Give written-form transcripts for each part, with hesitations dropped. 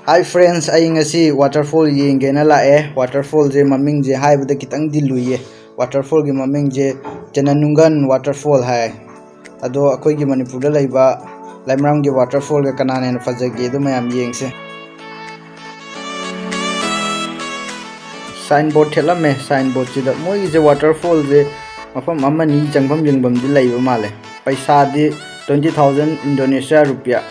Hi friends, I ngasi waterfall yeng gena lae. Waterfall je maming je hai bada kitang di luye. Waterfall gi maming je Tegenunan Waterfall hai. Ado akoi gi Manipur da laiba laimram gi waterfall ga kanana fajage do mayam yeng se. Signboard thela me signboard chida moi je waterfall je mafam amani changbam yengbam di laiba male. Paisa di 20,000 Indonesia rupiah.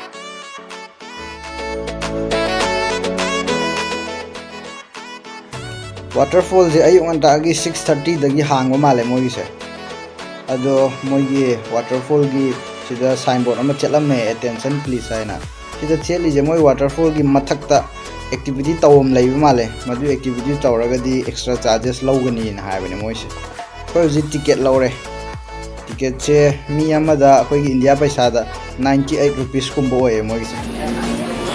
Waterfall je ayung antagi 6:30 dagi hangwa male moi se. Ado moi gi waterfall gi sida signboard ama chelame attention please haina. Sida cheli je moi waterfall gi mathakta activity tawom laiba male. Madu activity tawragadi extra charges lawgani na haibane moi se. Koi ji ticket lawre. Ticket che mi amada koi gi India paisa da 98 rupees kumbo oye moi se.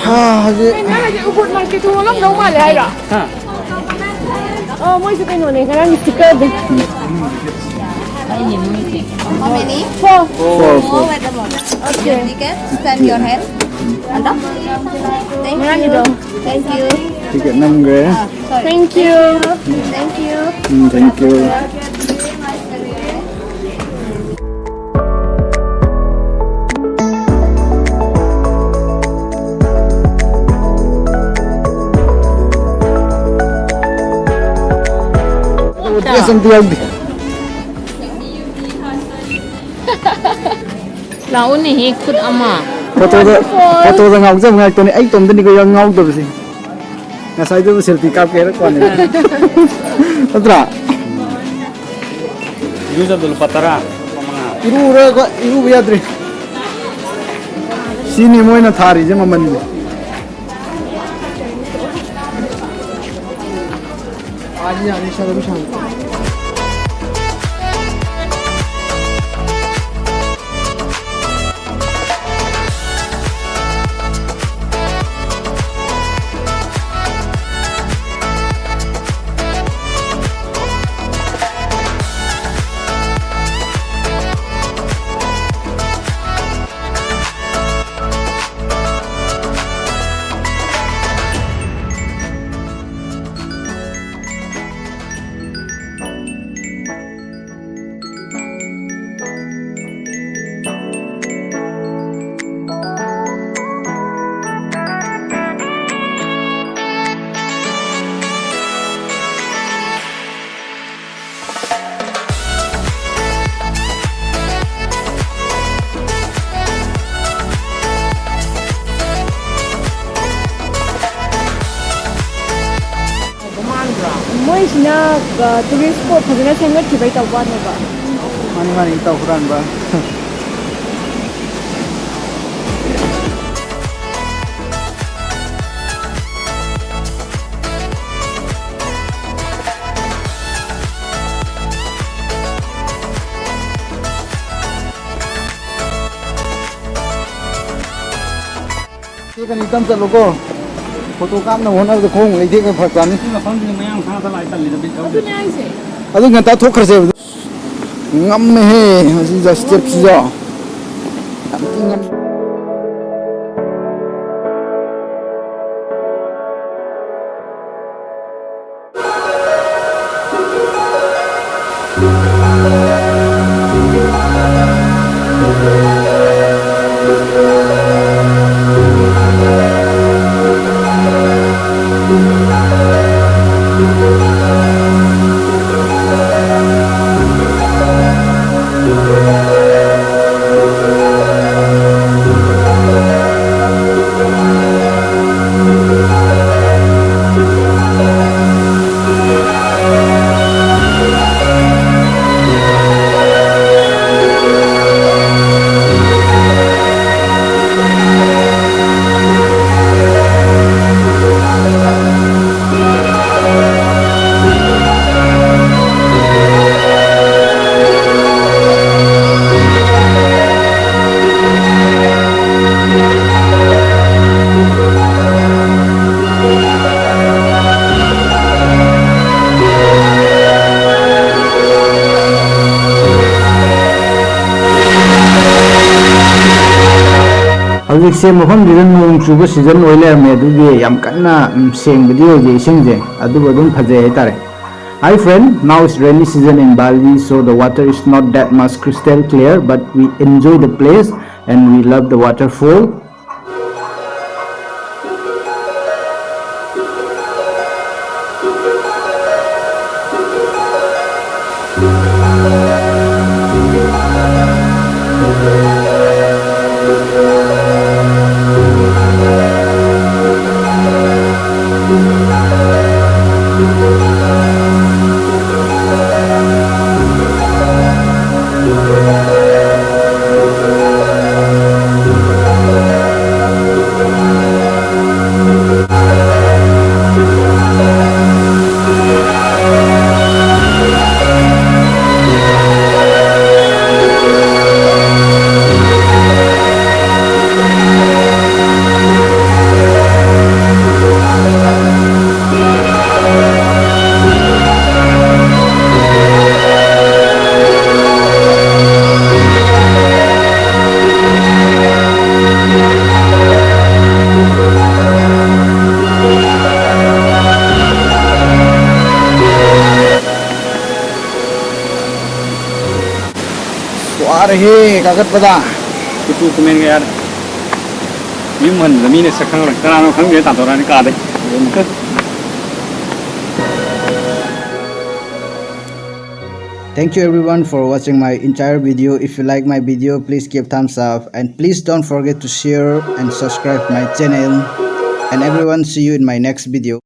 Ha je je ubut market tu lam dau male haira. Ha. Oh, moi suka ni kan stiker deh. How many? Four. Four at the moment. Okay. Ticket, stand your hand. Anda? Thank you. Thank you. ticket 6 gue. Sorry. Thank you. Thank you. Thank you. Laun ni ikut ama. Foto da ngau jam ngai to ni ai tom ni ko yang ngau do si. Ngasai do selfie kap ke ko ni. Atra. Yusa dulu patara. Iru ra ko iru biadri. Sini moina thari je maman ni. Aji ani sa do sang. Moi sina tourist spot phajana sengat khibai tawba ne ba. Mani taw kuran ba. Kan itam sa logo. Foto kam na wona de khong lei thik phak tan ni. Mayang sa ta lai tan li bit Tu ni ai se. Adu nganta thok khar se. Ngam me he si ja step si ja. Ngam ꯍꯧꯖꯤꯛꯁꯦ ꯃꯐꯝꯁꯤꯗ ꯅꯣꯡ ꯆꯨꯕ season ꯑꯣꯏ ꯂꯩꯔꯝꯃꯦ ꯑꯗꯨꯒꯤ ꯌꯥꯝ ꯀꯟꯅ ꯁꯦꯡꯕꯗꯤ ꯑꯣꯏꯗꯦ ꯏꯁꯤꯡꯁꯦ ꯑꯗꯨꯕꯨ ꯑꯗꯨꯝ ꯐꯖꯩ ꯍꯥꯏꯇꯥꯔꯦ. Hi friend, now it's rainy season in Bali, so the water is not that much crystal clear, but we enjoy the place and we love the waterfall. He kagat pada. Kutu kumen ga yar. Yimhan zamine sakhang rak tarano khang ge ta dorani ka de. Thank you everyone for watching my entire video. If you like my video, please give thumbs up and please don't forget to share and subscribe my channel. And everyone, see you in my next video.